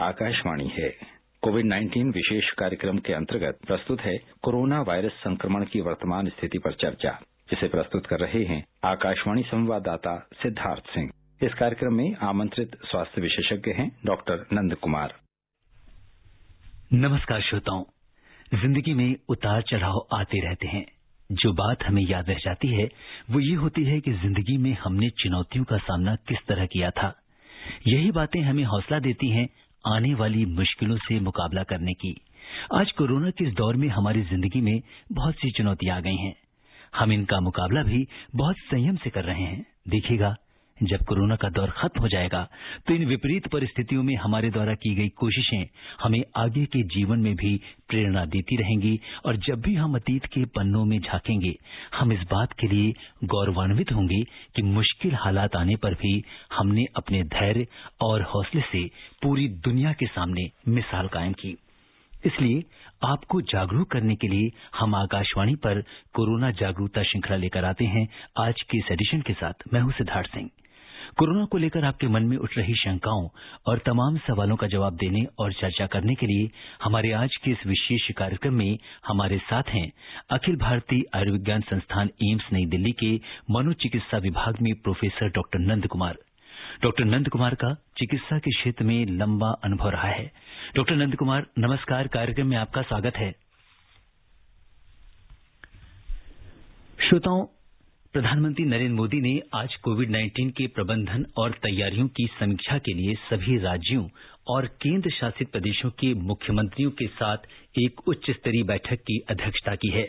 आकाशवाणी है। कोविड-19 विशेष कार्यक्रम के अंतर्गत प्रस्तुत है कोरोना वायरस संक्रमण की वर्तमान स्थिति पर चर्चा, जिसे प्रस्तुत कर रहे हैं आकाशवाणी संवाददाता सिद्धार्थ सिंह। इस कार्यक्रम में आमंत्रित स्वास्थ्य विशेषज्ञ हैं डॉक्टर नंद कुमार। नमस्कार श्रोताओं। जिंदगी में उतार चढ़ाव आते रहते हैं। जो बात हमें याद रह जाती है वो ये होती है कि जिंदगी में हमने चुनौतियों का सामना किस तरह किया था। यही बातें हमें हौसला देती हैं आने वाली मुश्किलों से मुकाबला करने की। आज कोरोना के इस दौर में हमारी जिंदगी में बहुत सी चुनौतियां आ गई हैं। हम इनका मुकाबला भी बहुत संयम से कर रहे हैं। देखिएगा, जब कोरोना का दौर खत्म हो जाएगा तो इन विपरीत परिस्थितियों में हमारे द्वारा की गई कोशिशें हमें आगे के जीवन में भी प्रेरणा देती रहेंगी। और जब भी हम अतीत के पन्नों में झांकेंगे, हम इस बात के लिए गौरवान्वित होंगे कि मुश्किल हालात आने पर भी हमने अपने धैर्य और हौसले से पूरी दुनिया के सामने मिसाल कायम की। इसलिए आपको जागरूक करने के लिए हम आकाशवाणी पर कोरोना जागरूकता श्रृंखला लेकर आते हैं। आज के इस एडिशन के साथ मैं हूं सिद्धार्थ सिंह। कोरोना को लेकर आपके मन में उठ रही शंकाओं और तमाम सवालों का जवाब देने और चर्चा करने के लिए हमारे आज के इस विशेष कार्यक्रम में हमारे साथ हैं अखिल भारतीय आयुर्विज्ञान संस्थान एम्स नई दिल्ली के मनोचिकित्सा विभाग में professor doctor Nand Kumar. Doctor Nand Kumar का चिकित्सा के क्षेत्र में लंबा अनुभव रहा है। डॉक्टर नंद कुमार, नमस्कार। कार्यक्रम में आपका स्वागत है। श्रोताओं, प्रधानमंत्री नरेंद्र मोदी ने आज कोविड-19 के प्रबंधन और तैयारियों की समीक्षा के लिए सभी राज्यों और केंद्र शासित प्रदेशों के मुख्यमंत्रियों के साथ एक उच्च स्तरीय बैठक की अध्यक्षता की है।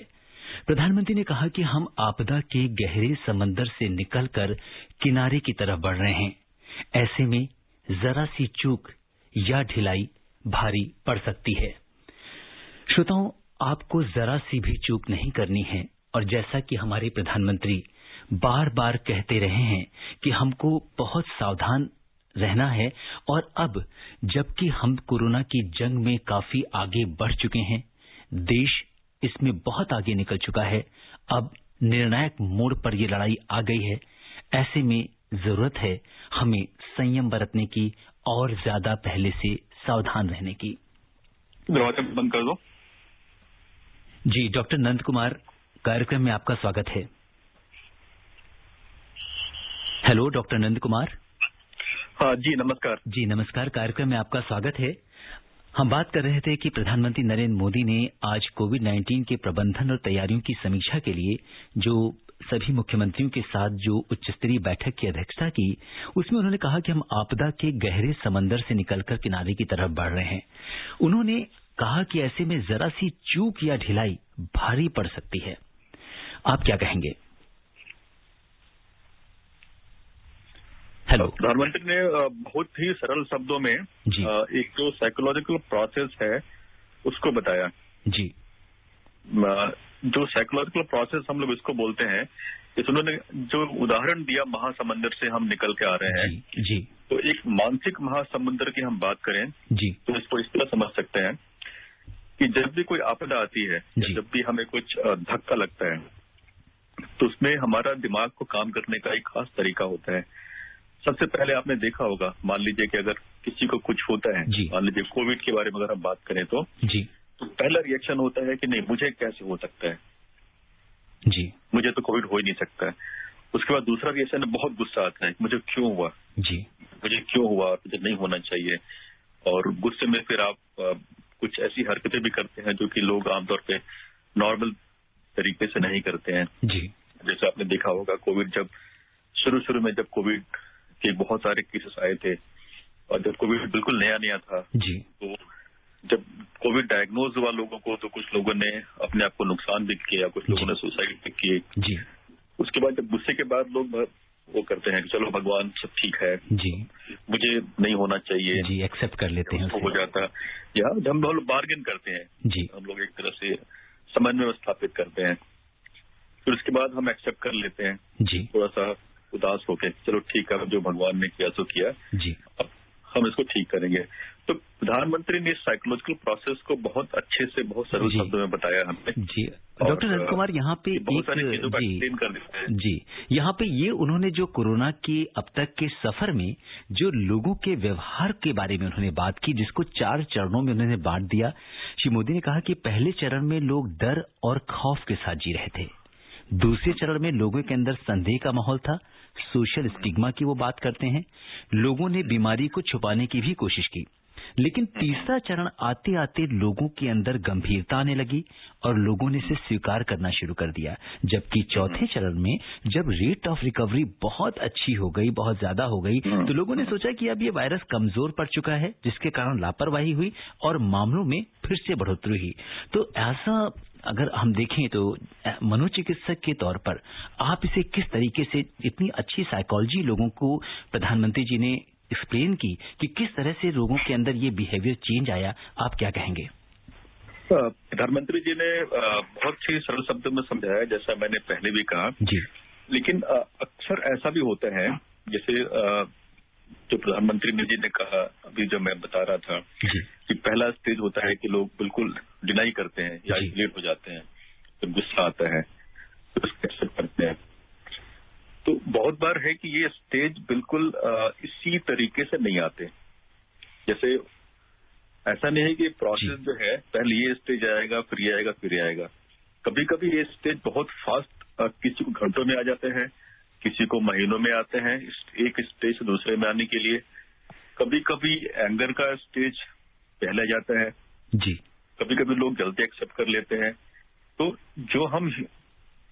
प्रधानमंत्री ने कहा कि हम आपदा के गहरे समंदर से निकलकर किनारे की तरफ बढ़ रहे हैं। ऐसे में जरा सी चूक या ढिलाई भारी पड़ सकती है। श्रोताओं, आपको जरा सी भी चूक नहीं करनी है। और जैसा कि हमारे प्रधानमंत्री बार बार कहते रहे हैं कि हमको बहुत सावधान रहना है, और अब जबकि हम कोरोना की जंग में काफी आगे बढ़ चुके हैं, देश इसमें बहुत आगे निकल चुका है, अब निर्णायक मोड़ पर ये लड़ाई आ गई है। ऐसे में जरूरत है हमें संयम बरतने की और ज्यादा पहले से सावधान रहने की। दरवाजा बंद कर दो। जी, डॉक्टर नंद कुमार, कार्यक्रम में आपका स्वागत है। Hello doctor Nand Kumar. हाँ जी, नमस्कार। जी नमस्कार, कार्यक्रम में आपका स्वागत है। हम बात कर रहे थे कि प्रधानमंत्री नरेंद्र मोदी ने आज कोविड-19 के प्रबंधन और तैयारियों की समीक्षा के लिए जो सभी मुख्यमंत्रियों के साथ जो उच्च स्तरीय बैठक की अध्यक्षता की, उसमें उन्होंने कहा कि हम आपदा के गहरे समंदर से निकलकर किनारे की तरफ बढ़ रहे हैं। उन्होंने कहा कि ऐसे में जरा सी चूक या ढिलाई भारी पड़ सकती है। आप क्या कहेंगे? हेलो। प्रधानमंत्री ने बहुत ही सरल शब्दों में एक जो साइकोलॉजिकल प्रोसेस है उसको बताया। जी। जो साइकोलॉजिकल प्रोसेस हम लोग इसको बोलते हैं, इस उन्होंने जो उदाहरण दिया महासमुद्र से हम निकल के आ रहे हैं। जी। तो एक मानसिक महासमुद्र की हम बात करें जी, तो इसको इस तरह समझ सकते हैं कि जब भी कोई आपदा आती है, जब भी हमें कुछ धक्का लगता है, तो उसमें हमारा दिमाग को काम करने का एक खास तरीका होता है। सबसे पहले आपने देखा होगा, मान लीजिए कि अगर किसी को कुछ होता है, मान लीजिए कोविड के बारे में अगर हम बात करें तो पहला रिएक्शन होता है कि नहीं, मुझे कैसे हो सकता है, जी, मुझे तो कोविड हो ही नहीं सकता है। उसके बाद दूसरा रिएक्शन है, बहुत गुस्सा आता है, मुझे क्यों हुआ, जी, मुझे क्यों हुआ, मुझे नहीं होना चाहिए। और गुस्से में फिर आप कुछ ऐसी हरकतें भी करते हैं जो कि लोग आमतौर पे नॉर्मल तरीके से नहीं करते हैं। जी। जैसे आपने देखा होगा, कोविड जब शुरू में जब कोविड के बहुत सारे केसेस आए थे और जब कोविड बिल्कुल नया था, जी, तो जब कोविड डायग्नोज हुआ लोगों को, तो कुछ लोगों ने अपने आप को नुकसान भी किया, कुछ लोगों ने सुसाइड भी किए। जी। उसके बाद जब गुस्से के बाद लोग वो करते हैं कि चलो भगवान सब ठीक है, जी, मुझे नहीं होना चाहिए, जी, एक्सेप्ट कर लेते हैं, हो जाता है। या हम लोग बार्गेन करते हैं, जी, हम लोग एक तरह से समन्वय स्थापित करते हैं। फिर उसके बाद हम एक्सेप्ट कर लेते हैं, जी, थोड़ा सा उदास होके, चलो ठीक है, जो भगवान ने किया सो किया, जी। अब हम इसको ठीक करेंगे। तो प्रधानमंत्री ने इस साइकोलॉजिकल प्रोसेस को बहुत अच्छे से, बहुत सरल शब्दों में बताया हमें। जी डॉक्टर रवि कुमार, यहाँ पे बहुत सारी चीजों को एक्सप्लेन कर देते हैं। जी, यहाँ पे ये उन्होंने जो कोरोना के अब तक के सफर में जो लोगों के व्यवहार के बारे में उन्होंने बात की, जिसको 4 चरणों में उन्होंने बांट दिया। श्री मोदी ने कहा कि पहले चरण में लोग डर और खौफ के साथ जी रहे थे, दूसरे चरण में लोगों के अंदर संदेह का माहौल था, सोशल स्टिग्मा की वो बात करते हैं, लोगों ने बीमारी को छुपाने की भी कोशिश की, लेकिन तीसरा चरण आते आते लोगों के अंदर गंभीरता आने लगी और लोगों ने इसे स्वीकार करना शुरू कर दिया। जबकि चौथे चरण में जब रेट ऑफ रिकवरी बहुत अच्छी हो गई, बहुत ज्यादा हो गई, तो लोगों ने सोचा कि अब ये वायरस कमजोर पड़ चुका है, जिसके कारण लापरवाही हुई और मामलों में फिर से बढ़ोतरी हुई। तो ऐसा अगर हम देखें तो मनोचिकित्सक के तौर पर आप इसे किस तरीके से, इतनी अच्छी साइकोलॉजी लोगों को प्रधानमंत्री जी ने एक्सप्लेन की कि किस तरह से लोगों के अंदर ये बिहेवियर चेंज आया, आप क्या कहेंगे? प्रधानमंत्री जी ने बहुत ही सरल शब्दों में समझाया, जैसा मैंने पहले भी कहा जी। लेकिन अक्सर ऐसा भी होता है, जैसे जो प्रधानमंत्री जी ने कहा अभी जो मैं बता रहा था कि पहला स्टेज होता है कि लोग बिल्कुल डिनाई करते हैं या आइसोलेट हो जाते हैं, तो गुस्सा आता है, तो उसको एक्सेप्ट करते हैं। तो बहुत बार है कि ये स्टेज बिल्कुल इसी तरीके से नहीं आते। जैसे ऐसा नहीं है कि प्रोसेस जो है पहले ये स्टेज आएगा, फिर ये आएगा, फिर ये आएगा। कभी कभी ये स्टेज बहुत फास्ट, किसी को घंटों में आ जाते हैं, किसी को महीनों में आते हैं, एक स्टेज से दूसरे में आने के लिए। कभी कभी एंगर का स्टेज पहले आ जाता है जी। कभी कभी लोग जल्दी एक्सेप्ट कर लेते हैं। तो जो हम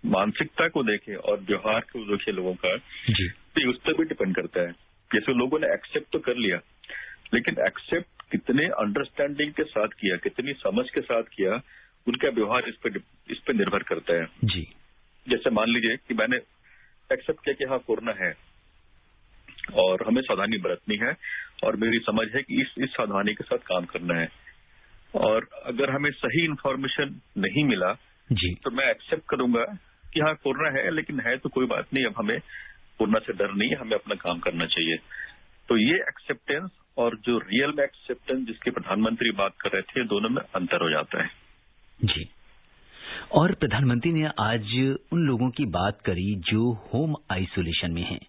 मानसिकता को देखें और व्यवहार को देखें लोगों का, तो उस पर भी डिपेंड करता है। जैसे लोगों ने एक्सेप्ट तो कर लिया, लेकिन एक्सेप्ट कितने अंडरस्टैंडिंग के साथ किया, कितनी समझ के साथ किया, उनका व्यवहार इस पर निर्भर करता है जी। जैसे मान लीजिए कि मैंने एक्सेप्ट किया कि हाँ कोरोना है और हमें सावधानी बरतनी है, और मेरी समझ है कि इस सावधानी के साथ काम करना है, और अगर हमें सही इंफॉर्मेशन नहीं मिला जी, तो मैं एक्सेप्ट करूंगा कि हाँ कोरोना है, लेकिन है तो कोई बात नहीं, अब हमें कोरोना से डर नहीं है, हमें अपना काम करना चाहिए। तो ये एक्सेप्टेंस और जो रियल में एक्सेप्टेंस जिसके प्रधानमंत्री बात कर रहे थे, दोनों में अंतर हो जाता है जी। और प्रधानमंत्री ने आज उन लोगों की बात करी जो होम आइसोलेशन में हैं।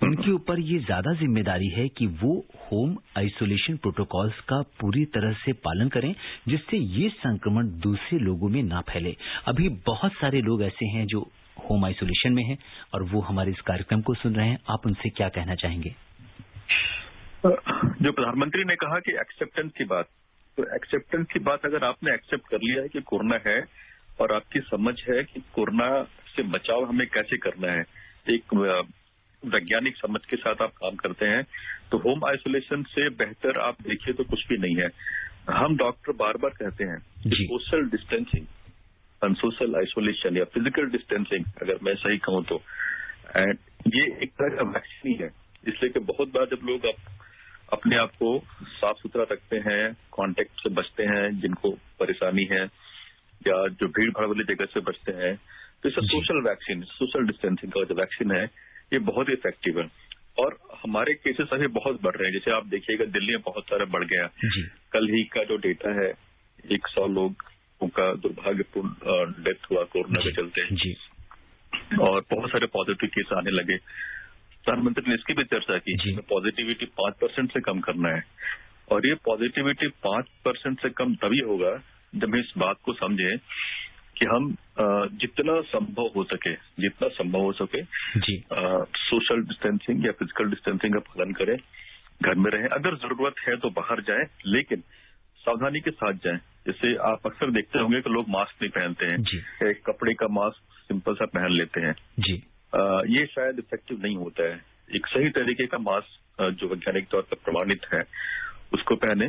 उनके ऊपर ये ज्यादा जिम्मेदारी है कि वो होम आइसोलेशन प्रोटोकॉल्स का पूरी तरह से पालन करें, जिससे ये संक्रमण दूसरे लोगों में ना फैले। अभी बहुत सारे लोग ऐसे हैं जो होम आइसोलेशन में हैं और वो हमारे इस कार्यक्रम को सुन रहे हैं, आप उनसे क्या कहना चाहेंगे? जो प्रधानमंत्री ने कहा कि एक्सेप्टेंस की बात, तो एक्सेप्टेंस की बात अगर आपने एक्सेप्ट कर लिया है कि कोरोना है और आपकी समझ है कि कोरोना से बचाव हमें कैसे करना है, एक वैज्ञानिक समझ के साथ आप काम करते हैं, तो होम आइसोलेशन से बेहतर आप देखिए तो कुछ भी नहीं है। हम डॉक्टर बार बार कहते हैं कि सोशल डिस्टेंसिंग, अनसोशल आइसोलेशन या फिजिकल डिस्टेंसिंग, अगर मैं सही कहूं तो, ये एक तरह का वैक्सीन ही है। इसलिए कि बहुत बार जब लोग अपने आप को साफ सुथरा रखते हैं, कांटेक्ट से बचते हैं जिनको परेशानी है, या जो भीड़ भाड़ वाली जगह से बचते हैं, तो इसे सोशल वैक्सीन, सोशल डिस्टेंसिंग का जो वैक्सीन है, ये बहुत इफेक्टिव है। और हमारे केसेस अभी बहुत बढ़ रहे हैं। जैसे आप देखिएगा दिल्ली में बहुत सारा बढ़ गया। कल ही का जो डेटा है, 100 लोगों का दुर्भाग्यपूर्ण डेथ हुआ कोरोना के चलते, और बहुत सारे पॉजिटिव केस आने लगे। प्रधानमंत्री ने इसकी भी चर्चा की, पॉजिटिविटी 5% से कम करना है, और ये पॉजिटिविटी 5% से कम तभी होगा जब हम इस बात को समझें कि हम जितना संभव हो सके सोशल डिस्टेंसिंग या फिजिकल डिस्टेंसिंग का पालन करें, घर में रहें, अगर जरूरत है तो बाहर जाएं, लेकिन सावधानी के साथ जाएं। जैसे आप अक्सर देखते होंगे कि लोग मास्क नहीं पहनते हैं, एक कपड़े का मास्क सिंपल सा पहन लेते हैं ये शायद इफेक्टिव नहीं होता है। एक सही तरीके का मास्क जो वैज्ञानिक तौर पर प्रमाणित है उसको पहने।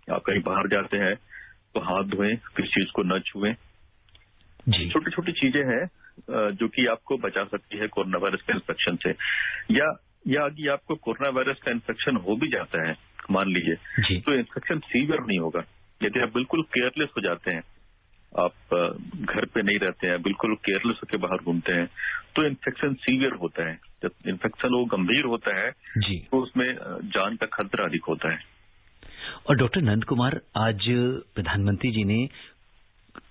आप कहीं बाहर जाते हैं तो हाथ धोएं, किसी चीज को न छुएं। छोटी छोटी चीजें हैं जो कि आपको बचा सकती है कोरोना वायरस के इन्फेक्शन से। या यदि आपको कोरोना वायरस का इन्फेक्शन हो भी जाता है, मान लीजिए, तो इन्फेक्शन सीवियर नहीं होगा। यदि आप बिल्कुल केयरलेस हो जाते हैं, आप घर पे नहीं रहते हैं, बिल्कुल केयरलेस होकर बाहर घूमते हैं, तो इन्फेक्शन सीवियर होता है। जब इन्फेक्शन वो गंभीर होता है जी, तो उसमें जान का खतरा अधिक होता है। और डॉक्टर नंद कुमार, आज प्रधानमंत्री जी ने,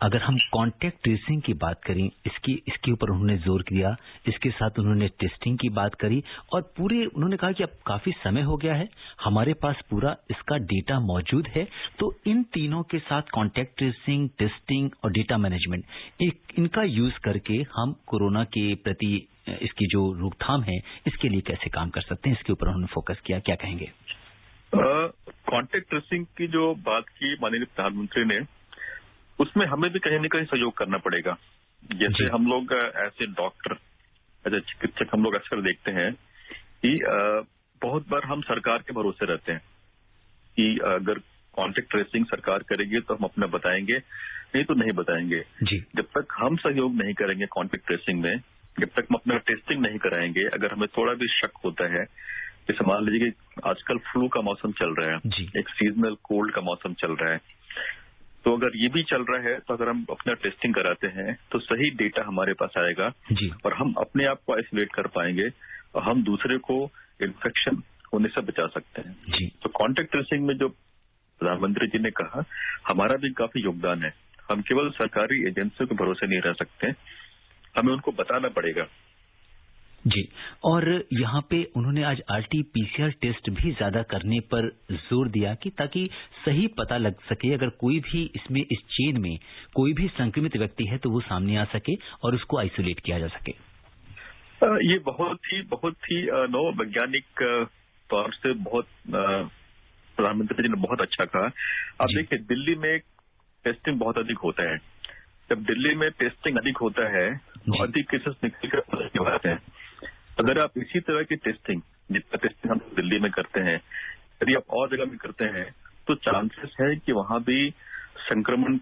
अगर हम कांटेक्ट ट्रेसिंग की बात करें, इसके ऊपर उन्होंने जोर दिया, इसके साथ उन्होंने टेस्टिंग की बात करी, और पूरे उन्होंने कहा कि अब काफी समय हो गया है, हमारे पास पूरा इसका डेटा मौजूद है, तो इन तीनों के साथ कांटेक्ट ट्रेसिंग, टेस्टिंग और डेटा मैनेजमेंट, इनका यूज करके हम कोरोना के प्रति इसकी जो रोकथाम है इसके लिए कैसे काम कर सकते हैं, इसके ऊपर उन्होंने फोकस किया। क्या कहेंगे? कांटेक्ट ट्रेसिंग की जो बात की माननीय प्रधानमंत्री ने, उसमें हमें भी कहीं न कहीं सहयोग करना पड़ेगा। जैसे हम लोग ऐसे डॉक्टर, ऐसे चिकित्सक हम लोग अक्सर देखते हैं कि बहुत बार हम सरकार के भरोसे रहते हैं कि अगर कांटेक्ट ट्रेसिंग सरकार करेगी तो हम अपना बताएंगे, नहीं तो नहीं बताएंगे। जब तक हम सहयोग नहीं करेंगे कांटेक्ट ट्रेसिंग में, जब तक हम अपना टेस्टिंग नहीं कराएंगे, अगर हमें थोड़ा भी शक होता है, जैसे मान लीजिए कि आजकल फ्लू का मौसम चल रहा है, एक सीजनल कोल्ड का मौसम चल रहा है, तो अगर ये भी चल रहा है तो अगर हम अपना टेस्टिंग कराते हैं तो सही डेटा हमारे पास आएगा और हम अपने आप को आइसोलेट कर पाएंगे और हम दूसरे को इन्फेक्शन होने से बचा सकते हैं। तो कांटेक्ट ट्रेसिंग में जो प्रधानमंत्री जी ने कहा, हमारा भी काफी योगदान है। हम केवल सरकारी एजेंसियों के भरोसे नहीं रह सकते, हमें उनको बताना पड़ेगा। जी, और यहाँ पे उन्होंने आज RT-PCR टेस्ट भी ज्यादा करने पर जोर दिया कि ताकि सही पता लग सके, अगर कोई भी इसमें इस चेन में कोई भी संक्रमित व्यक्ति है तो वो सामने आ सके और उसको आइसोलेट किया जा सके। ये बहुत ही नव वैज्ञानिक तौर से बहुत प्रधानमंत्री जी ने बहुत अच्छा कहा। आप देखिए, दिल्ली में टेस्टिंग बहुत अधिक होता है। जब दिल्ली में टेस्टिंग अधिक होता है तो अधिक केसेस निकल कर आते हैं। अगर आप इसी तरह की टेस्टिंग, जितना टेस्टिंग हम दिल्ली में करते हैं, यदि आप और जगह में करते हैं तो चांसेस है कि वहां भी संक्रमण।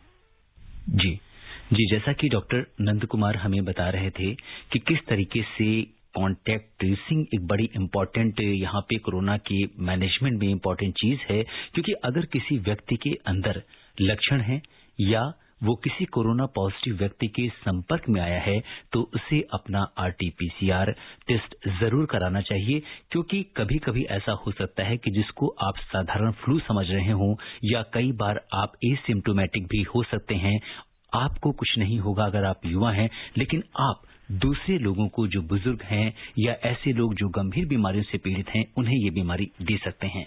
जी, जैसा कि डॉक्टर नंद कुमार हमें बता रहे थे कि किस तरीके से कांटेक्ट ट्रेसिंग एक बड़ी इम्पोर्टेंट यहाँ पे कोरोना के मैनेजमेंट में इम्पोर्टेंट चीज है, क्योंकि अगर किसी व्यक्ति के अंदर लक्षण है या वो किसी कोरोना पॉजिटिव व्यक्ति के संपर्क में आया है तो उसे अपना RT-PCR टेस्ट जरूर कराना चाहिए, क्योंकि कभी कभी ऐसा हो सकता है कि जिसको आप साधारण फ्लू समझ रहे हो या कई बार आप एसिम्प्टोमेटिक भी हो सकते हैं, आपको कुछ नहीं होगा अगर आप युवा हैं, लेकिन आप दूसरे लोगों को, जो बुजुर्ग हैं या ऐसे लोग जो गंभीर बीमारियों से पीड़ित हैं, उन्हें ये बीमारी दे सकते हैं।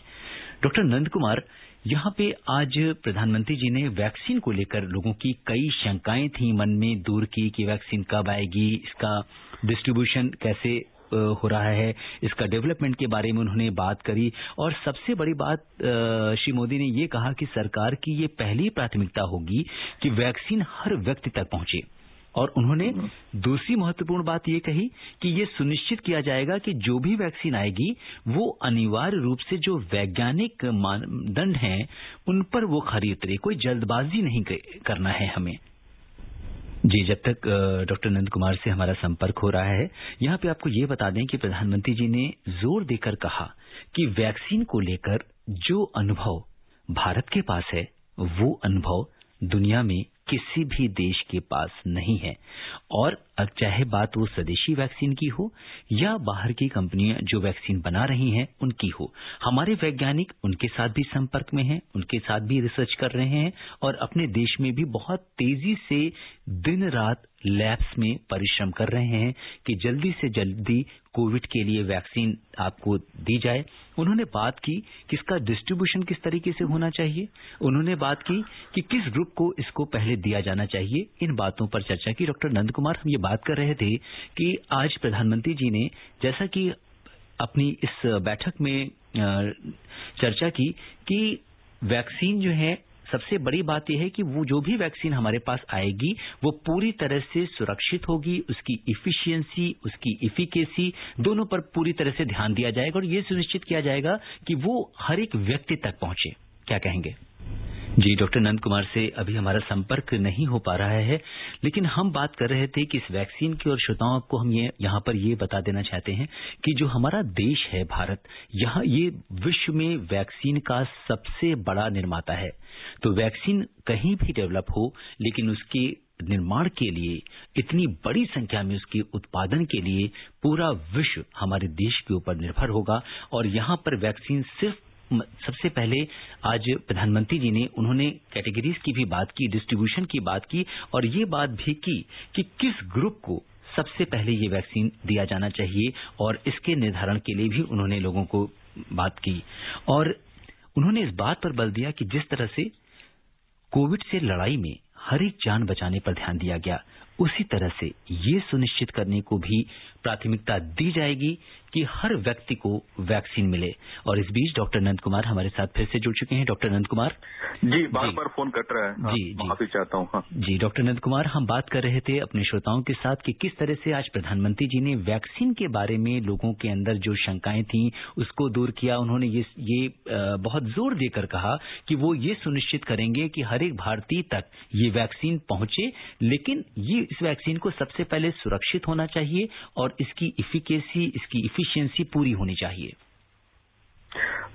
डॉक्टर नंद कुमार, यहाँ पे आज प्रधानमंत्री जी ने वैक्सीन को लेकर लोगों की कई शंकाएं थी मन में दूर की कि वैक्सीन कब आएगी, इसका डिस्ट्रीब्यूशन कैसे हो रहा है, इसका डेवलपमेंट के बारे में उन्होंने बात करी, और सबसे बड़ी बात श्री मोदी ने ये कहा कि सरकार की ये पहली प्राथमिकता होगी कि वैक्सीन हर व्यक्ति तक पहुंचे। और उन्होंने दूसरी महत्वपूर्ण बात ये कही कि ये सुनिश्चित किया जाएगा कि जो भी वैक्सीन आएगी वो अनिवार्य रूप से जो वैज्ञानिक मानदंड हैं उन पर वो खरी उतरे, कोई जल्दबाजी नहीं करना है हमें। जी, जब तक डॉक्टर नंद कुमार से हमारा संपर्क हो रहा है, यहाँ पे आपको ये बता दें कि प्रधानमंत्री जी ने जोर देकर कहा कि वैक्सीन को लेकर जो अनुभव भारत के पास है वो अनुभव दुनिया में किसी भी देश के पास नहीं है, और चाहे बात वो स्वदेशी वैक्सीन की हो या बाहर की कंपनियां जो वैक्सीन बना रही हैं उनकी हो, हमारे वैज्ञानिक उनके साथ भी संपर्क में हैं, उनके साथ भी रिसर्च कर रहे हैं और अपने देश में भी बहुत तेजी से दिन रात लैब्स में परिश्रम कर रहे हैं कि जल्दी से जल्दी कोविड के लिए वैक्सीन आपको दी जाए। उन्होंने बात की कि इसका डिस्ट्रीब्यूशन किस तरीके से होना चाहिए, उन्होंने बात की कि किस ग्रुप को इसको पहले दिया जाना चाहिए। इन बातों पर चर्चा की। डॉक्टर नंद कुमार, हम ये बात कर रहे थे कि आज प्रधानमंत्री जी ने जैसा कि अपनी इस बैठक में चर्चा की कि वैक्सीन जो है, सबसे बड़ी बात यह है कि वो जो भी वैक्सीन हमारे पास आएगी वो पूरी तरह से सुरक्षित होगी, उसकी इफिशियंसी, उसकी इफिकेसी दोनों पर पूरी तरह से ध्यान दिया जाएगा और ये सुनिश्चित किया जाएगा कि वो हर एक व्यक्ति तक पहुंचे। क्या कहेंगे? जी, डॉक्टर नंद कुमार से अभी हमारा संपर्क नहीं हो पा रहा है, लेकिन हम बात कर रहे थे कि इस वैक्सीन की, और श्रोताओं को हम यहाँ पर ये बता देना चाहते हैं कि जो हमारा देश है भारत, यहाँ ये विश्व में वैक्सीन का सबसे बड़ा निर्माता है। तो वैक्सीन कहीं भी डेवलप हो, लेकिन उसके निर्माण के लिए, इतनी बड़ी संख्या में उसके उत्पादन के लिए पूरा विश्व हमारे देश के ऊपर निर्भर होगा। और यहाँ पर वैक्सीन सिर्फ सबसे पहले आज प्रधानमंत्री जी ने उन्होंने कैटेगरीज की भी बात की, डिस्ट्रीब्यूशन की बात की और ये बात भी की कि किस ग्रुप को सबसे पहले ये वैक्सीन दिया जाना चाहिए और इसके निर्धारण के लिए भी उन्होंने लोगों को बात की। और उन्होंने इस बात पर बल दिया कि जिस तरह से कोविड से लड़ाई में हर एक जान बचाने पर ध्यान दिया गया, उसी तरह से ये सुनिश्चित करने को भी प्राथमिकता दी जाएगी कि हर व्यक्ति को वैक्सीन मिले। और इस बीच डॉक्टर नंद कुमार हमारे साथ फिर से जुड़ चुके हैं। डॉक्टर नंद कुमार जी, बार-बार फोन कट रहा है। जी, माफी चाहता हूँ। हाँ। जी, डॉक्टर नंद कुमार, हम बात कर रहे थे अपने श्रोताओं के साथ कि किस तरह से आज प्रधानमंत्री जी ने वैक्सीन के बारे में लोगों के अंदर जो शंकाएं थी उसको दूर किया। उन्होंने ये बहुत जोर देकर कहा कि वो ये सुनिश्चित करेंगे कि हर एक भारतीय तक ये वैक्सीन पहुंचे, लेकिन इस वैक्सीन को सबसे पहले सुरक्षित होना चाहिए और इसकी इफिकेसी, इसकी इफिशियंसी पूरी होनी चाहिए।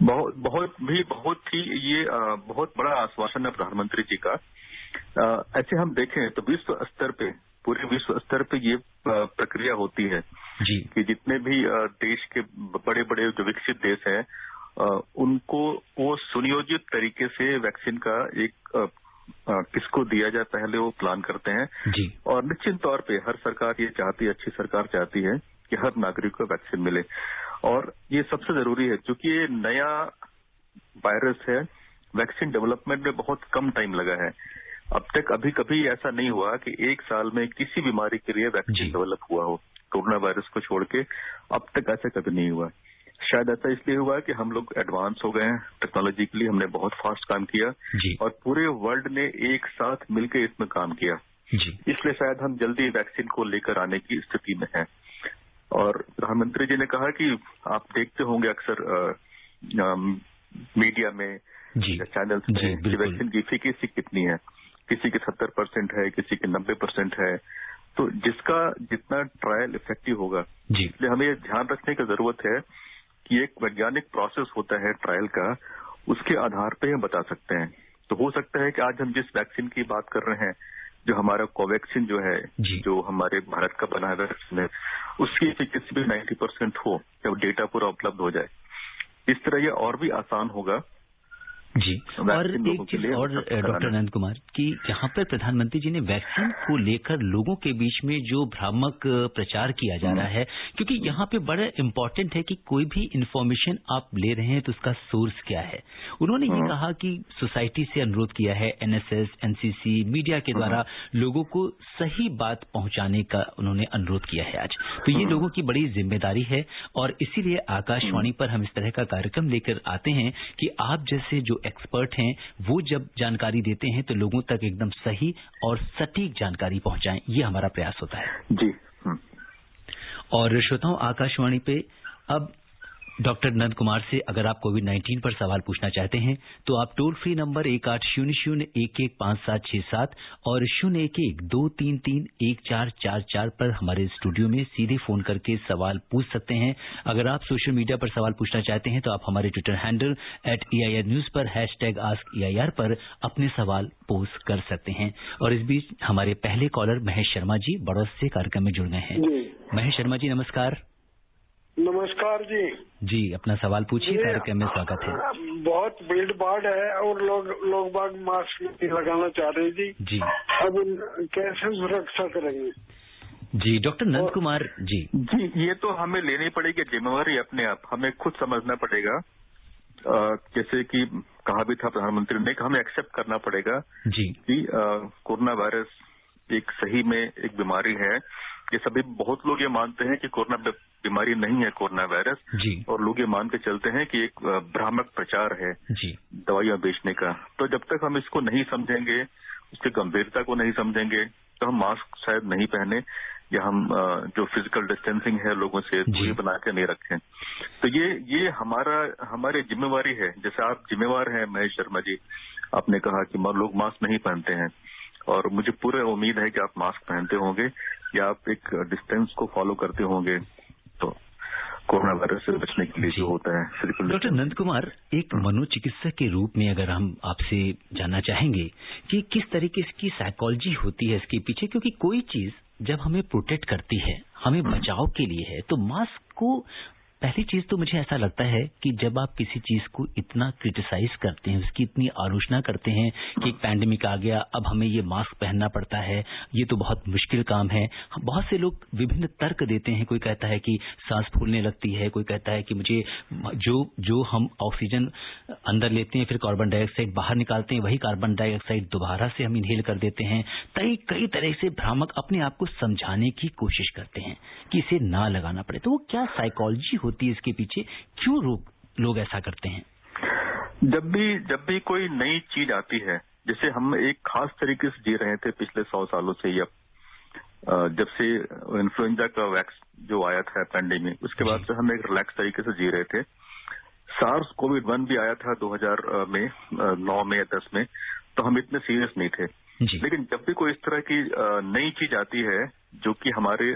बहुत ही ये बहुत बड़ा आश्वासन है प्रधानमंत्री जी का। ऐसे हम देखें तो विश्व स्तर पे, पूरे विश्व स्तर पे ये प्रक्रिया होती है जी कि जितने भी देश के बड़े-बड़े जो विकसित देश हैं उनको वो सुनियोजित तरीके से वैक्सीन का एक किसको दिया जाए पहले वो प्लान करते हैं जी। और निश्चित तौर पे हर सरकार ये चाहती है, अच्छी सरकार चाहती है कि हर नागरिक को वैक्सीन मिले। और ये सबसे जरूरी है क्योंकि ये नया वायरस है, वैक्सीन डेवलपमेंट में बहुत कम टाइम लगा है। अब तक अभी कभी ऐसा नहीं हुआ कि एक साल में किसी बीमारी के लिए वैक्सीन डेवलप हुआ हो, कोरोना वायरस को छोड़ के अब तक ऐसा कभी नहीं हुआ। शायद ऐसा इसलिए हुआ कि हम लोग एडवांस हो गए हैं टेक्नोलॉजिकली, हमने बहुत फास्ट काम किया और पूरे वर्ल्ड ने एक साथ मिलकर इसमें काम किया, इसलिए शायद हम जल्दी वैक्सीन को लेकर आने की स्थिति में हैं। और प्रधानमंत्री जी ने कहा कि आप देखते होंगे अक्सर मीडिया में, चैनल्स में कि वैक्सीन की एफिकेसी कितनी है, किसी की 70% है, किसी की 90% है। तो जिसका जितना ट्रायल इफेक्टिव होगा, इसलिए हमें ध्यान रखने की जरूरत है कि एक वैज्ञानिक प्रोसेस होता है ट्रायल का, उसके आधार पे हम बता सकते हैं। तो हो सकता है कि आज हम जिस वैक्सीन की बात कर रहे हैं, जो हमारा कोवैक्सीन जो है, जो हमारे भारत का बना हुआ वैक्सीन है, उसकी एफिकेसी भी 90% हो, जब डेटा पूरा उपलब्ध हो जाए। इस तरह ये और भी आसान होगा। जी, और एक चीज और डॉक्टर नंद कुमार कि यहाँ पर प्रधानमंत्री जी ने वैक्सीन को लेकर लोगों के बीच में जो भ्रामक प्रचार किया जा रहा है, क्योंकि यहाँ पे बड़ा इम्पोर्टेंट है कि कोई भी इंफॉर्मेशन आप ले रहे हैं तो उसका सोर्स क्या है। उन्होंने ये कहा कि सोसाइटी से अनुरोध किया है, एनएसएस, एनसीसी, मीडिया के द्वारा लोगों को सही बात पहुंचाने का उन्होंने अनुरोध किया है आज। तो ये लोगों की बड़ी जिम्मेदारी है और इसीलिए आकाशवाणी पर हम इस तरह का कार्यक्रम लेकर आते हैं कि आप जैसे जो एक्सपर्ट हैं वो जब जानकारी देते हैं तो लोगों तक एकदम सही और सटीक जानकारी पहुंचाएं, ये हमारा प्रयास होता है। जी। और श्रोताओं, आकाशवाणी पे अब डॉक्टर नंद कुमार से अगर आप कोविड-19 पर सवाल पूछना चाहते हैं तो आप टोल फ्री नंबर 1800-115767 और 011-233-1444 पर हमारे स्टूडियो में सीधे फोन करके सवाल पूछ सकते हैं। अगर आप सोशल मीडिया पर सवाल पूछना चाहते हैं तो आप हमारे ट्विटर हैंडल @EIR News पर #AskEIR पर अपने सवाल पोस्ट कर सकते हैं। और इस बीच हमारे पहले कॉलर महेश शर्मा जी बड़ौद से कार्यक्रम में जुड़ गए हैं। महेश शर्मा जी नमस्कार। नमस्कार जी। जी, अपना सवाल पूछिए, कार्यक्रम में स्वागत है। बहुत भीड़ भाड़ है और लोग बाग मास्क नहीं लगाना चाह रहे जी। अब कैसे सुरक्षा करेंगे? जी, डॉक्टर नंद कुमार जी। ये तो हमें लेनी पड़ेगी जिम्मेवारी अपने आप, हमें खुद समझना पड़ेगा। जैसे कि कहा भी था प्रधानमंत्री ने कि हमें एक्सेप्ट करना पड़ेगा कि कोरोना वायरस एक सही में एक बीमारी है। ये सभी बहुत लोग ये मानते हैं कि कोरोना बीमारी नहीं है कोरोना वायरस, और लोग ये मान के चलते हैं कि एक भ्रामक प्रचार है दवाइयां बेचने का। तो जब तक हम इसको नहीं समझेंगे, उसकी गंभीरता को नहीं समझेंगे, तो हम मास्क शायद नहीं पहने या हम जो फिजिकल डिस्टेंसिंग है लोगों से दूरी बना के नहीं रखें। तो ये हमारी जिम्मेवारी है। जैसे आप जिम्मेवार हैं महेश शर्मा जी, आपने कहा कि लोग मास्क नहीं पहनते हैं और मुझे पूरी उम्मीद है कि आप मास्क पहनते होंगे या आप एक डिस्टेंस को फॉलो करते होंगे। तो कोरोना वायरस से बचने के लिए जो होता है। डॉक्टर नंद कुमार, एक मनोचिकित्सक के रूप में अगर हम आपसे जानना चाहेंगे कि किस तरीके की साइकोलॉजी होती है इसके पीछे, क्योंकि कोई चीज जब हमें प्रोटेक्ट करती है, हमें बचाव के लिए है, तो मास्क को पहली चीज तो मुझे ऐसा लगता है कि जब आप किसी चीज को इतना क्रिटिसाइज करते हैं, उसकी इतनी आलोचना करते हैं कि एक पैंडेमिक आ गया, अब हमें ये मास्क पहनना पड़ता है, ये तो बहुत मुश्किल काम है। बहुत से लोग विभिन्न तर्क देते हैं, कोई कहता है कि सांस फूलने लगती है, कोई कहता है कि मुझे जो हम ऑक्सीजन अंदर लेते हैं फिर कार्बन डाइऑक्साइड बाहर निकालते हैं, वही कार्बन डाइऑक्साइड दोबारा से हम इनहेल कर देते हैं। कई तरह से भ्रामक अपने आप को समझाने की कोशिश करते हैं कि इसे ना लगाना पड़े। तो वो क्या साइकोलॉजी होती है इसके पीछे, क्यों लोग ऐसा करते हैं? जब भी कोई नई चीज आती है, जैसे हम एक खास तरीके से जी रहे थे पिछले 100 सालों से, या जब से इन्फ्लुएंजा का वैक्स जो आया था पैंडेमिक, उसके बाद से हम एक रिलैक्स तरीके से जी रहे थे। सार्स कोविड-1 भी आया था 2000 में 9 में या 10 में, तो हम इतने सीरियस नहीं थे। लेकिन जब भी कोई इस तरह की नई चीज आती है जो कि हमारे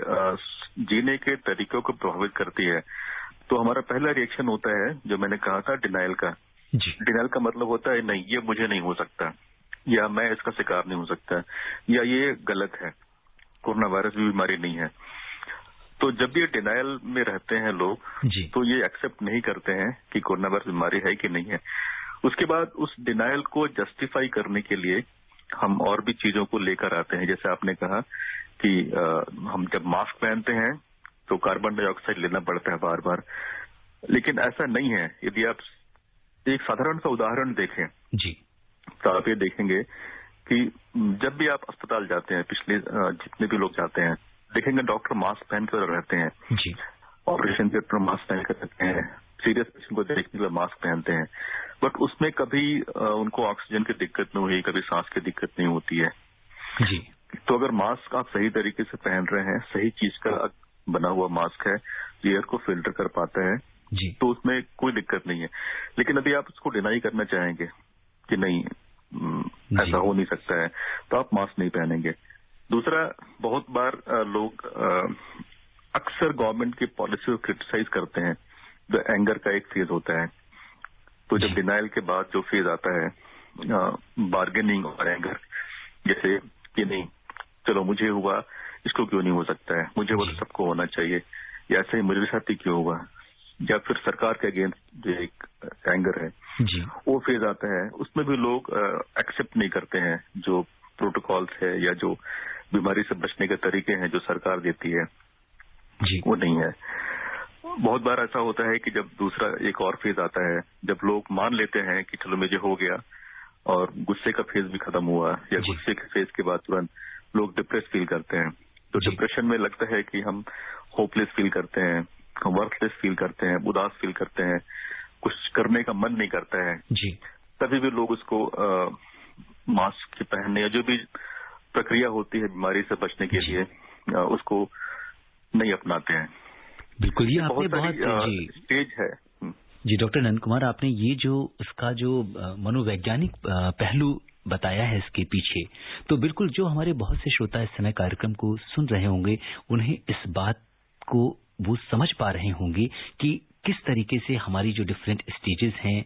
जीने के तरीकों को प्रभावित करती है, तो हमारा पहला रिएक्शन होता है, जो मैंने कहा था, डिनायल का। डिनायल का मतलब होता है नहीं, ये मुझे नहीं हो सकता, या मैं इसका शिकार नहीं हो सकता, या ये गलत है, कोरोना वायरस भी बीमारी नहीं है। तो जब ये डिनायल में रहते हैं लोग, तो ये एक्सेप्ट नहीं करते हैं कि कोरोना वायरस बीमारी है कि नहीं है। उसके बाद उस डिनायल को जस्टिफाई करने के लिए हम और भी चीजों को लेकर आते हैं। जैसे आपने कहा कि हम जब मास्क पहनते हैं तो कार्बन डाइऑक्साइड लेना पड़ता है बार बार, लेकिन ऐसा नहीं है। यदि आप एक साधारण सा उदाहरण देखें तो आप ये देखेंगे कि जब भी आप अस्पताल जाते हैं, पिछले जितने भी लोग जाते हैं, देखेंगे डॉक्टर मास्क पहनकर रहते हैं, ऑपरेशन थिएटर मास्क पहनकर रहते हैं, सीरियस पेशेंट को देखने के लिए मास्क पहनते हैं, बट उसमें कभी उनको ऑक्सीजन की दिक्कत नहीं हुई, कभी सांस की दिक्कत नहीं होती है। तो अगर मास्क आप सही तरीके से पहन रहे हैं, सही चीज का बना हुआ मास्क है, एयर को फिल्टर कर पाता है, तो उसमें कोई दिक्कत नहीं है। लेकिन यदि आप उसको डिनाई करना चाहेंगे कि नहीं ऐसा हो नहीं सकता है, तो आप मास्क नहीं पहनेंगे। दूसरा, बहुत बार लोग अक्सर गवर्नमेंट की पॉलिसी को क्रिटिसाइज करते हैं। जो एंगर का एक फेज होता है, तो जब डिनाइल के बाद जो फेज आता है बार्गेनिंग और एंगर, जैसे कि नहीं चलो मुझे हुआ, इसको क्यों नहीं हो सकता है, मुझे वो तो सबको होना चाहिए, या ऐसे ही मेरे साथ ही क्यों हुआ, या फिर सरकार के अगेंस्ट जो एक एंगर है वो फेज आता है। उसमें भी लोग एक्सेप्ट नहीं करते हैं जो प्रोटोकॉल्स है या जो बीमारी से बचने के तरीके हैं जो सरकार देती है, वो नहीं है। बहुत बार ऐसा होता है कि जब दूसरा एक और फेज आता है, जब लोग मान लेते हैं कि चलो मुझे हो गया, और गुस्से का फेज भी खत्म हुआ, या गुस्से के फेज के बाद तुरंत लोग डिप्रेस फील करते हैं। तो डिप्रेशन में लगता है कि हम होपलेस फील करते हैं, हम वर्थलेस फील करते हैं, उदास फील करते हैं, कुछ करने का मन नहीं करता है। तभी भी लोग उसको मास्क पहनने या जो भी प्रक्रिया होती है बीमारी से बचने के लिए, उसको नहीं अपनाते हैं। बिल्कुल, ये आपने बहुत स्टेज है। जी डॉक्टर नंद कुमार, आपने ये जो उसका जो मनोवैज्ञानिक पहलू बताया है इसके पीछे, तो बिल्कुल जो हमारे बहुत से श्रोता इस समय कार्यक्रम को सुन रहे होंगे, उन्हें इस बात को वो समझ पा रहे होंगे कि किस तरीके से हमारी जो डिफरेंट स्टेजेस हैं,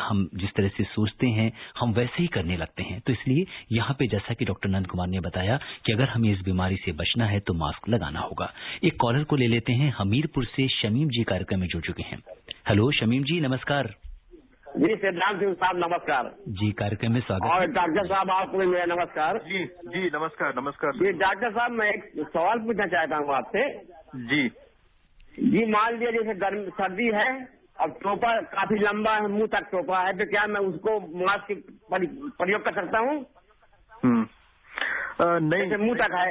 हम जिस तरह से सोचते हैं हम वैसे ही करने लगते हैं। तो इसलिए यहाँ पे जैसा कि डॉक्टर नंद कुमार ने बताया कि अगर हमें इस बीमारी से बचना है तो मास्क लगाना होगा। एक कॉलर को ले लेते हैं, हमीरपुर से शमीम जी कार्यक्रम में जुड़ चुके हैं। हेलो शमीम जी, नमस्कार। जी सिद्धांत सिंह साहब नमस्कार जी, कार्यक्रम में स्वागत। और डॉक्टर साहब आपको भी मेरा नमस्कार। जी नमस्कार। नमस्कार जी डॉक्टर साहब, मैं एक सवाल पूछना चाहता हूँ आपसे। जी मान लीजिए जैसे गर्मी सर्दी है, अब टोपा काफी लंबा है, मुंह तक टोपा है, तो क्या मैं उसको मास्क प्रयोग कर सकता हूँ? नहीं, मुंह तक है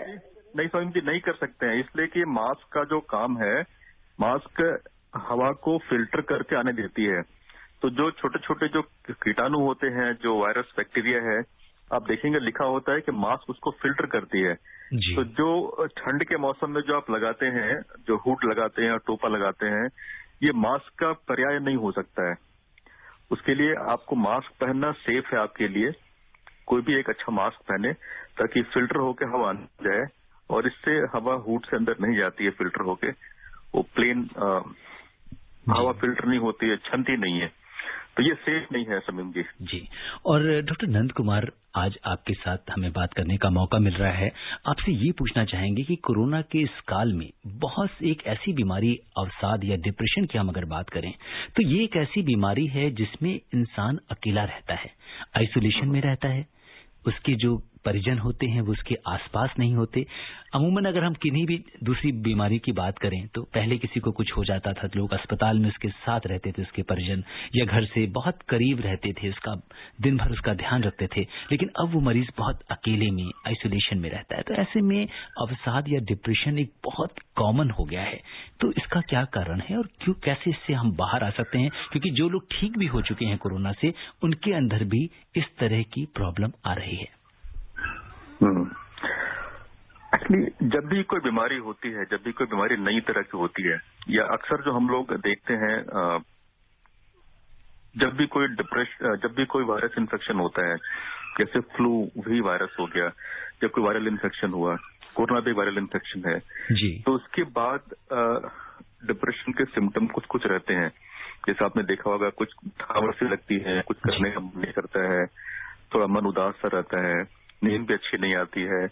नहीं स्वयं जी नहीं कर सकते हैं, इसलिए कि मास्क का जो काम है, मास्क हवा को फिल्टर करके आने देती है। तो जो छोटे छोटे जो कीटाणु होते हैं, जो वायरस बैक्टीरिया है, आप देखेंगे लिखा होता है कि मास्क उसको फिल्टर करती है। तो जो ठंड के मौसम में जो आप लगाते हैं, जो हुड लगाते हैं और टोपा लगाते हैं, ये मास्क का पर्याय नहीं हो सकता है। उसके लिए आपको मास्क पहनना सेफ है आपके लिए। कोई भी एक अच्छा मास्क पहने ताकि फिल्टर होके हवा अंदर जाए, और इससे हवा हुड से अंदर नहीं जाती है फिल्टर होके, वो प्लेन हवा फिल्टर नहीं होती है, छनती नहीं है, तो ये सेफ नहीं है समीम जी। जी, और डॉक्टर नंद कुमार, आज आपके साथ हमें बात करने का मौका मिल रहा है। आपसे ये पूछना चाहेंगे कि कोरोना के इस काल में बहुत एक ऐसी बीमारी, अवसाद या डिप्रेशन की हम अगर बात करें, तो ये एक ऐसी बीमारी है जिसमें इंसान अकेला रहता है, आइसोलेशन में रहता है, उसके जो परिजन होते हैं वो उसके आसपास नहीं होते। अमूमन अगर हम किन्हीं भी दूसरी बीमारी की बात करें तो पहले किसी को कुछ हो जाता था तो लोग अस्पताल में उसके साथ रहते थे, उसके परिजन, या घर से बहुत करीब रहते थे, उसका दिन भर उसका ध्यान रखते थे। लेकिन अब वो मरीज बहुत अकेले में, आइसोलेशन में रहता है। तो ऐसे में अवसाद या डिप्रेशन एक बहुत कॉमन हो गया है। तो इसका क्या कारण है और क्यों, कैसे इससे हम बाहर आ सकते हैं? क्योंकि जो लोग ठीक भी हो चुके हैं कोरोना से, उनके अंदर भी इस तरह की प्रॉब्लम आ रही है। एक्चुअली जब भी कोई बीमारी होती है, जब भी कोई बीमारी नई तरह की होती है, या अक्सर जो हम लोग देखते हैं, जब भी कोई वायरस इन्फेक्शन होता है, जैसे फ्लू भी वायरस हो गया, जब कोई वायरल इन्फेक्शन हुआ, कोरोना भी वायरल इन्फेक्शन है जी, तो उसके बाद डिप्रेशन के सिम्टम कुछ कुछ रहते हैं। जैसे आपने देखा होगा, कुछ थकावट सी लगती है, कुछ करने का मन नहीं करता है, थोड़ा मन उदास सा रहता है, नींद भी अच्छी नहीं आती है,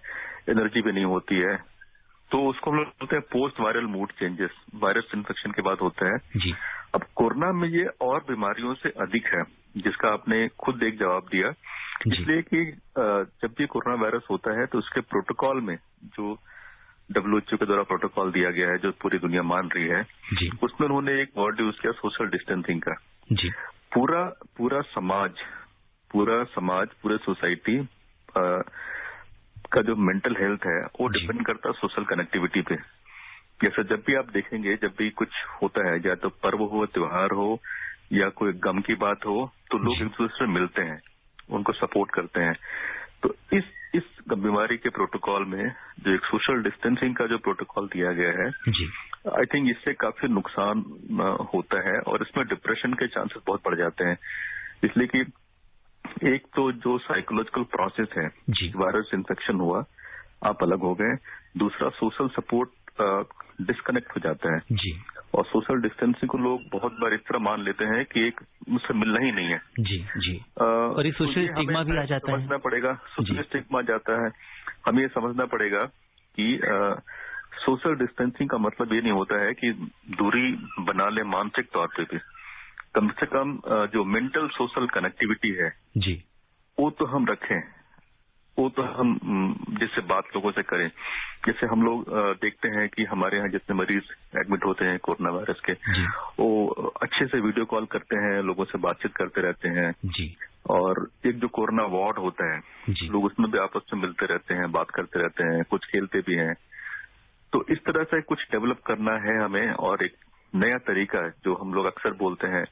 एनर्जी भी नहीं होती है। तो उसको हम लोग बोलते हैं post viral mood changes, virus infection के बाद होता है जी। अब कोरोना में ये और बीमारियों से अधिक है, जिसका आपने खुद एक जवाब दिया, इसलिए कि जब भी कोरोना वायरस होता है तो उसके प्रोटोकॉल में, जो WHO के द्वारा प्रोटोकॉल दिया गया है, जो पूरी दुनिया मान रही है जी, उसमें उन्होंने एक वर्ड यूज किया, सोशल डिस्टेंसिंग का जी। पूरा समाज, पूरे सोसाइटी का जो मेंटल हेल्थ है वो डिपेंड करता है सोशल कनेक्टिविटी पे। जैसे जब भी आप देखेंगे, जब भी कुछ होता है, या तो पर्व हो, त्योहार हो, या कोई गम की बात हो, तो लोग एक दूसरे से मिलते हैं, उनको सपोर्ट करते हैं। तो इस बीमारी के प्रोटोकॉल में जो एक सोशल डिस्टेंसिंग का जो प्रोटोकॉल दिया गया है, आई थिंक इससे काफी नुकसान होता है और इसमें डिप्रेशन के चांसेस बहुत बढ़ जाते हैं। इसलिए कि एक तो जो साइकोलॉजिकल प्रोसेस है, वायरस इन्फेक्शन हुआ, आप अलग हो गए, दूसरा सोशल सपोर्ट डिस्कनेक्ट हो जाता है जी। और सोशल डिस्टेंसिंग को लोग बहुत बार इस तरह मान लेते हैं कि एक मुझसे मिलना ही नहीं है जी। और एक सोशल स्टिग्मा भी आ जाता है, समझना पड़ेगा, सोशल स्टिग्मा आ जाता है। हमें ये समझना पड़ेगा कि सोशल डिस्टेंसिंग का मतलब ये नहीं होता है कि दूरी बना ले मानसिक तौर पे भी, कम से कम जो मेंटल सोशल कनेक्टिविटी है जी, वो तो हम रखें, वो तो हम जैसे बात लोगों से करें। जैसे हम लोग देखते हैं कि हमारे यहाँ जितने मरीज एडमिट होते हैं कोरोना वायरस के, वो अच्छे से वीडियो कॉल करते हैं, लोगों से बातचीत करते रहते हैं जी। और एक जो कोरोना वार्ड होता है, लोग उसमें भी आपस में मिलते रहते हैं, बात करते रहते हैं, कुछ खेलते भी हैं। तो इस तरह से कुछ डेवलप करना है हमें, और एक नया तरीका है जो हम लोग अक्सर बोलते हैं,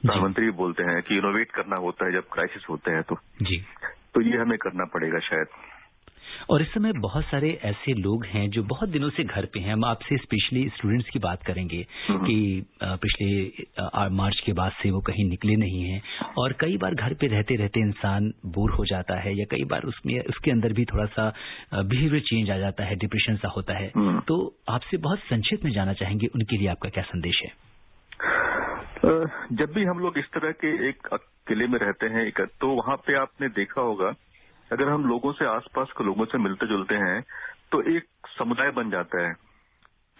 प्रधानमंत्री बोलते हैं कि इनोवेट करना होता है जब क्राइसिस होते हैं, तो ये हमें करना पड़ेगा शायद। और इस समय बहुत सारे ऐसे लोग हैं जो बहुत दिनों से घर पे हैं। हम आपसे स्पेशली स्टूडेंट्स की बात करेंगे कि पिछले मार्च के बाद से वो कहीं निकले नहीं हैं, और कई बार घर पे रहते रहते इंसान बोर हो जाता है, या कई बार उसके अंदर भी थोड़ा सा बिहेवियर चेंज आ जाता है, डिप्रेशन सा होता है। तो आपसे बहुत संक्षिप्त में जानना चाहेंगे, उनके लिए आपका क्या संदेश है? जब भी हम लोग इस तरह के एक अकेले में रहते हैं, तो वहां पे आपने देखा होगा, अगर हम लोगों से, आसपास के लोगों से मिलते जुलते हैं तो एक समुदाय बन जाता है,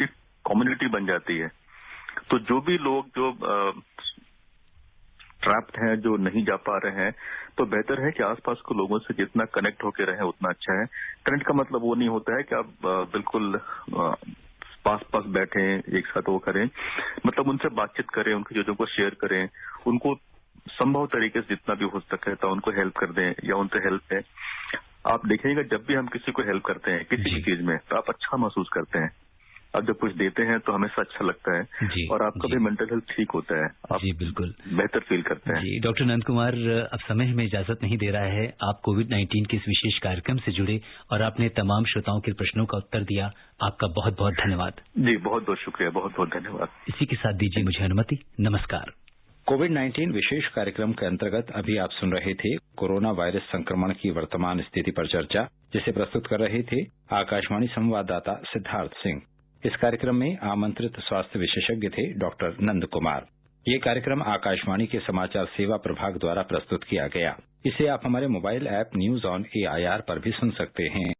एक कम्युनिटी बन जाती है। तो जो भी लोग जो ट्रैप्ड हैं, जो नहीं जा पा रहे हैं, तो बेहतर है कि आसपास के लोगों से जितना कनेक्ट होके रहें उतना अच्छा है। कनेक्ट का मतलब वो नहीं होता है कि आप बिल्कुल पास बैठे एक साथ वो करें, मतलब उनसे बातचीत करें, उनकी चीजों को शेयर करें, उनको संभव तरीके से जितना भी हो सकता है तो उनको हेल्प कर दें या उनसे हेल्प लें। आप देखेंगे जब भी हम किसी को हेल्प करते हैं किसी भी चीज में, तो आप अच्छा महसूस करते हैं। आप जब कुछ देते हैं तो हमेशा अच्छा लगता है और आपका भी मेंटल हेल्थ ठीक होता है, आप जी बिल्कुल बेहतर फील करते हैं। जी डॉक्टर नंद कुमार, अब समय हमें इजाजत नहीं दे रहा है। आप कोविड-19 के इस विशेष कार्यक्रम से जुड़े और आपने तमाम श्रोताओं के प्रश्नों का उत्तर दिया, आपका बहुत बहुत धन्यवाद। जी बहुत बहुत शुक्रिया, बहुत बहुत धन्यवाद। इसी के साथ दीजिए मुझे अनुमति, नमस्कार। कोविड-19 विशेष कार्यक्रम के अंतर्गत अभी आप सुन रहे थे कोरोना वायरस संक्रमण की वर्तमान स्थिति पर चर्चा, जिसे प्रस्तुत कर रहे थे आकाशवाणी संवाददाता सिद्धार्थ सिंह। इस कार्यक्रम में आमंत्रित स्वास्थ्य विशेषज्ञ थे डॉक्टर नंद कुमार। ये कार्यक्रम आकाशवाणी के समाचार सेवा प्रभाग द्वारा प्रस्तुत किया गया। इसे आप हमारे mobile app news on AIR पर भी सुन सकते हैं।